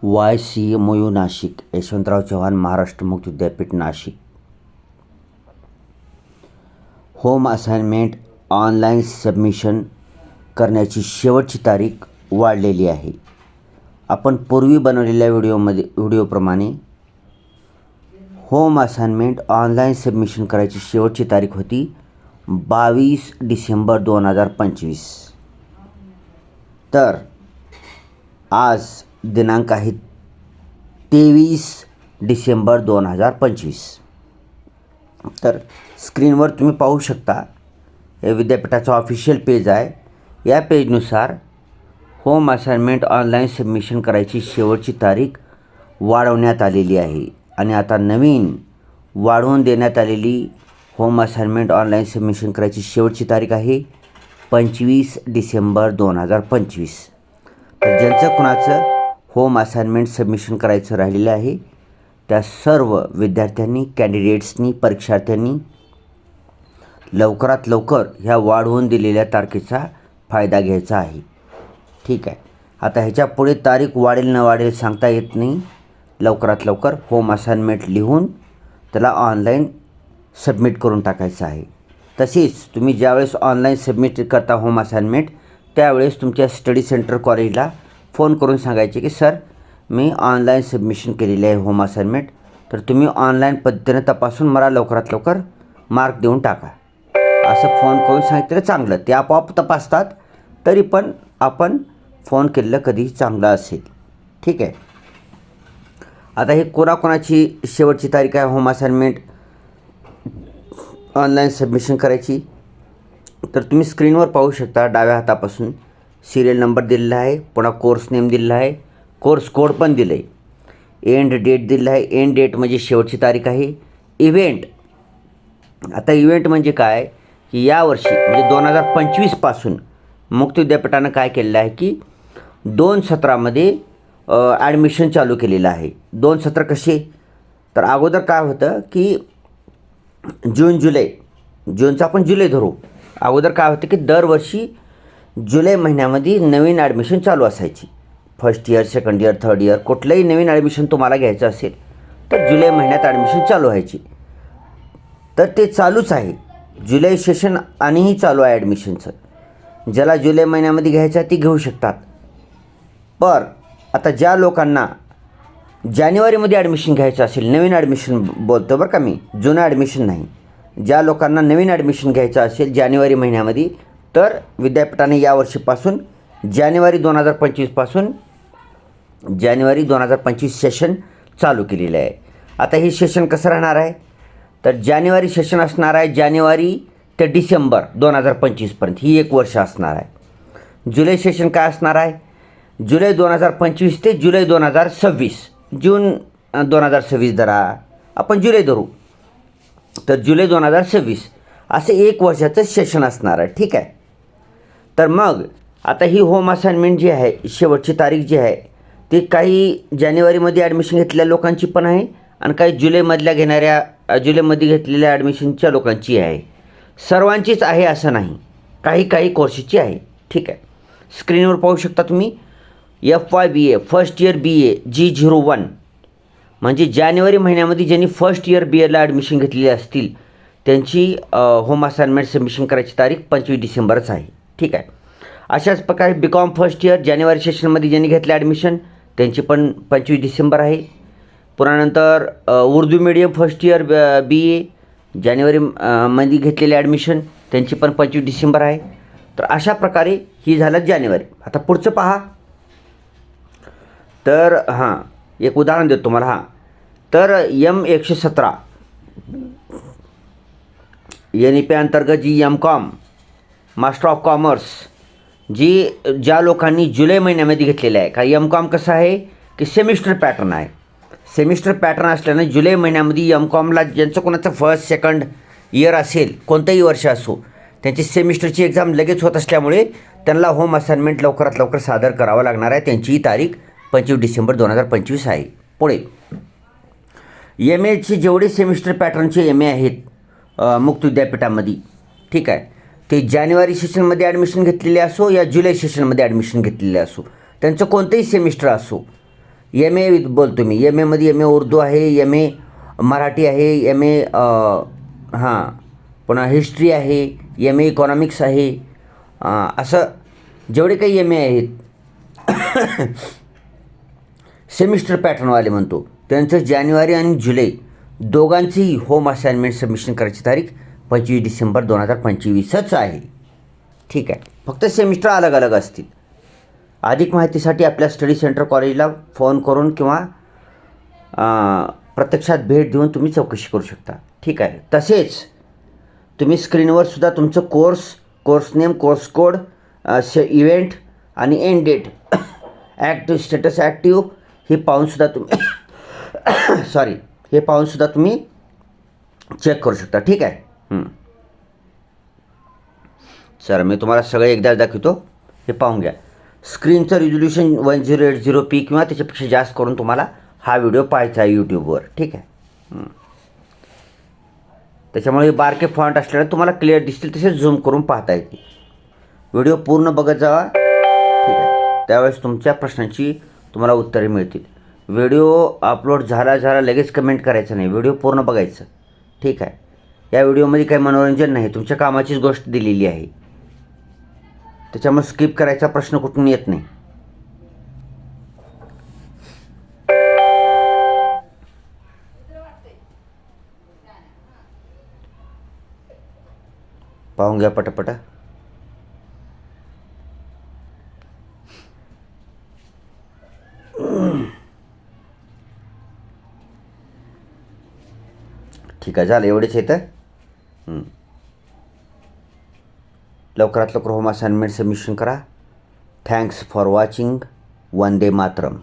YCMU Nashik, Yashwantrao Chavan Maharashtra मुक्त विद्यापीठ Nashik. Home assignment online submission करण्याची शेवटची तारीख वाढलेली आहे. आपण पूर्वी बनवलेल्या व्हिडिओप्रमाणे होम असाइनमेंट ऑनलाईन सबमिशन करायची शेवटची तारीख होती 22 डिसेंबर 2025. तर आज दिनांक आहे 23 डिसेंबर 2025. तर स्क्रीनवर तुम्ही पाहू शकता, हे विद्यापीठाचं ऑफिशियल पेज आहे. या पेजनुसार होम असाइनमेंट ऑनलाईन सबमिशन करायची शेवटची तारीख वाढवण्यात आलेली आहे आणि आता नवीन वाढवून देण्यात आलेली होम असाइनमेंट ऑनलाईन सबमिशन करायची शेवटची तारीख आहे 25 डिसेंबर 2025. तर ज्यांचं कुणाचं होम असाइनमेंट सबमिशन करायचं राहिलेलं आहे त्या सर्व विद्यार्थ्यांनी, कॅन्डिडेट्सनी, परीक्षार्थ्यांनी लवकरात लवकर ह्या वाढवून दिलेल्या तारखेचा फायदा घ्यायचा आहे. ठीक आहे. आता ह्याच्या पुढे तारीख वाढेल न वाढेल सांगता येत नाही. लवकरात लवकर होम असाइनमेंट लिहून त्याला ऑनलाईन सबमिट करून टाकायचं आहे. तसेच तुम्ही ज्यावेळेस ऑनलाईन सबमिट करता होम असाइनमेंट, त्यावेळेस तुमच्या स्टडी सेंटर कॉलेजला फोन करून सांगायचे की सर, मी ऑनलाईन सबमिशन केलेले आहे होम असाइनमेंट, तर तुम्ही ऑनलाईन पद्धतीने तपासून मला लवकरात लवकर मार्क देऊन टाका. असं फोन करून सांगितलं चांगलं. ते आपोआप तपासतात, तरी पण आपण फोन केलेलं कधीही चांगलं असेल. ठीक आहे. आता हे कोणाकोणाची शेवटची तारीख आहे होम असाइनमेंट ऑनलाईन सबमिशन करायची, तर तुम्ही स्क्रीनवर पाहू शकता. डाव्या हातापासून सिरियल नंबर दिलेला आहे, पुन्हा कोर्स नेम दिलेला आहे, कोर्स कोड पण दिलं आहे, एंड डेट दिलेला आहे. एंड डेट म्हणजे शेवटची तारीख आहे. इव्हेंट, आता इव्हेंट म्हणजे काय की यावर्षी म्हणजे 2025पासून मुक्त विद्यापीठानं काय केलेलं आहे की 2 सत्रामध्ये ॲडमिशन चालू केलेलं आहे. 2 सत्र कसे, तर अगोदर काय होतं की जूनचा आपण जुलै धरू. अगोदर काय होतं की दरवर्षी जुलै महिन्यामध्ये नवीन ॲडमिशन चालू असायची. First year, second year, third year, कुठलंही नवीन ॲडमिशन तुम्हाला घ्यायचं असेल तर जुलै महिन्यात ॲडमिशन चालू व्हायची. तर ते चालूच आहे. जुलै सेशन आणिही चालू आहे ॲडमिशनचं. ज्याला जुलै महिन्यामध्ये घ्यायचं आहे ती घेऊ शकतात. पण आता ज्या लोकांना जानेवारीमध्ये ॲडमिशन घ्यायचं असेल, नवीन ॲडमिशन बोलतो बरं का मी, जुनं ॲडमिशन नाही, ज्या लोकांना नवीन ॲडमिशन घ्यायचं असेल जानेवारी महिन्यामध्ये, तर विद्यापीठाने यावर्षीपासून जानेवारी 2025 सेशन चालू केलेलं आहे. आता हे सेशन कसं राहणार आहे, तर जानेवारी सेशन असणार आहे जानेवारी ते डिसेंबर 2025पर्यंत, ही 1 वर्ष असणार आहे. जुलै सेशन काय असणार आहे, जुलै 2025 ते जुलै 2026, जून 2026 धरा, आपण जुलै धरू, तर जुलै 2026 असे 1 वर्षाचं सेशन असणार आहे. ठीक आहे. तर मग आता ही होम असाइनमेंट जी आहे, शेवटची तारीख जी आहे ती काही जानेवारीमध्ये ॲडमिशन घेतलेल्या लोकांची पण आहे आणि काही जुलैमध्ये घेतलेल्या ॲडमिशनच्या लोकांची आहे. सर्वांचीच आहे असं नाही, काही कोर्सेसची आहे. ठीक आहे. स्क्रीनवर पाहू शकता तुम्ही. FYBA first year BA G01 म्हणजे जानेवारी महिन्यामध्ये ज्यांनी फर्स्ट इयर BAला ॲडमिशन घेतलेली असतील त्यांची होम असाइनमेंट सबमिशन करायची तारीख 25 डिसेंबरच आहे. ठीक आहे. अशाच प्रकारे BCom फर्स्ट इयर जानेवारी सेशनमध्ये ज्यांनी घेतले ॲडमिशन त्यांची पण 25 डिसेंबर आहे. पुन्हा नंतर Urdu medium first year BA जानेवारी मध्ये घेतलेले ॲडमिशन त्यांची पण 25 डिसेंबर आहे. तर अशा प्रकारे ही झालं जानेवारी. आता पुढचं पहा. तर एक उदाहरण देतो तुम्हाला. तर M117 NEP अंतर्गत जी MCom मास्टर ऑफ कॉमर्स ज्या लोकांनी जुलै महिन्यामध्ये घेतलेलं आहे, का MCom कसं आहे की सेमिस्टर पॅटर्न आहे. सेमिस्टर पॅटर्न असल्यानं जुलै महिन्यामध्ये MComला ज्यांचं कोणाचं फर्स्ट सेकंड इयर असेल, कोणतंही वर्ष असो, त्यांची सेमिस्टरची एक्झाम लगेच होत असल्यामुळे त्यांना होम असाइनमेंट लवकरात लवकर सादर करावं लागणार आहे. त्यांची तारीख 25 डिसेंबर 2025 आहे. पुढे MAचे जेवढे सेमिस्टर पॅटर्नचे MA आहेत मुक्त विद्यापीठामध्ये, ठीक आहे, ते जानेवारी सेशनमध्ये ॲडमिशन घेतलेले असो या जुलै सेशनमध्ये ॲडमिशन घेतलेले असो, त्यांचं कोणतंही सेमिस्टर असो, एम ए बोलतो मी, एम एमध्ये एम ए उर्दू आहे, एम ए मराठी आहे, एम ए हां पुन्हा हिस्ट्री आहे, एम ए इकॉनॉमिक्स आहे, असं जेवढे काही एम ए आहेत सेमिस्टर पॅटर्नवाले म्हणतो त्यांचं जानेवारी आणि जुलै दोघांचीही होम असाइनमेंट सबमिशन करायची तारीख 25 डिसेंबर 2025च आहे. ठीक आहे, फक्त सेमिस्टर अलग अलग असतील. अधिक माहितीसाठी आपल्या स्टडी सेंटर कॉलेजला फोन करून किंवा प्रत्यक्षात भेट देऊन तुम्ही चौकशी करू शकता. ठीक आहे, तसेच तुम्ही स्क्रीनवर सुद्धा तुमचं course name, course code, event आणि end date, active status active हे पाहूनसुद्धा तुम्ही हे पाहूनसुद्धा तुम्ही चेक करू शकता. ठीक आहे. सर मी तुम्हाला सगळं एकदा दाखवतो, हे पाहून घ्या. स्क्रीनचं रिझोल्युशन 1080p किंवा त्याच्यापेक्षा जास्त करून तुम्हाला हा व्हिडिओ पाहायचा आहे यूट्यूबवर. ठीक आहे. त्याच्यामुळे बारके फॉन्ट असल्याने तुम्हाला क्लिअर दिसतील, तसेच झूम करून पाहता येतील. व्हिडिओ पूर्ण बघत जावा. ठीक आहे, त्यावेळेस तुमच्या प्रश्नांची तुम्हाला उत्तरे मिळतील. व्हिडिओ अपलोड झाला लगेच कमेंट करायचं नाही, व्हिडिओ पूर्ण बघायचं. ठीक आहे, या व्हिडिओमध्ये काही मनोरंजन नाही, तुमच्या कामाचीच गोष्ट दिलेली आहे, त्याच्यामुळे स्किप करायचा प्रश्न कुठून येत नाही. पाहून घ्या पटापटा. ठीक आहे, झालं एवढेच येतं. लवकरात लवकर होम असाइनमेंट सबमिशन करा. Thanks for watching. Vande Mataram.